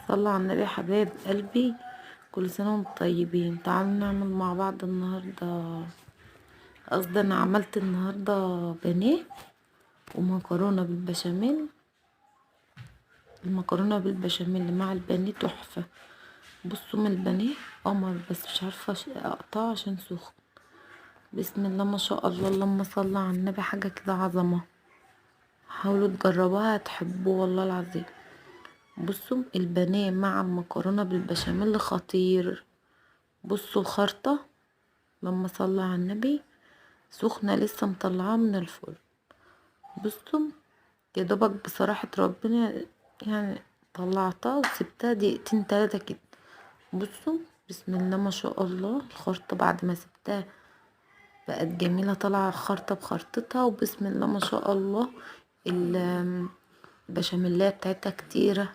صلوا على النبي يا حبايب قلبي. كل سنة وانتم طيبين. تعالوا نعمل مع بعض النهاردة. قصدي انا عملت النهاردة بانيه ومكرونة بالبشاميل. المكرونة بالبشاميل مع البانيه تحفة. بصوا من البانيه قمر، بس مش عارفة اقطعه عشان سخن. بسم الله ما شاء الله، اللهم صل على النبي، حاجة كده عظمة. حاولوا تجربوها هتحبوه والله العظيم. بصوا البانيه مع المكرونة بالبشاميل خطير. بصوا الخرطة، لما صلى على النبي، سخنة لسه مطلعاها من الفرن. بصوا يا دوبك بصراحة ربنا، يعني طلعتها وسبتها دقيقتين تلاتة كده. بصوا بسم الله ما شاء الله، الخرطة بعد ما سبتها بقت جميلة، طالعة خرطة بخرطتها، وبسم الله ما شاء الله البشاميلية بتاعتها كتيرة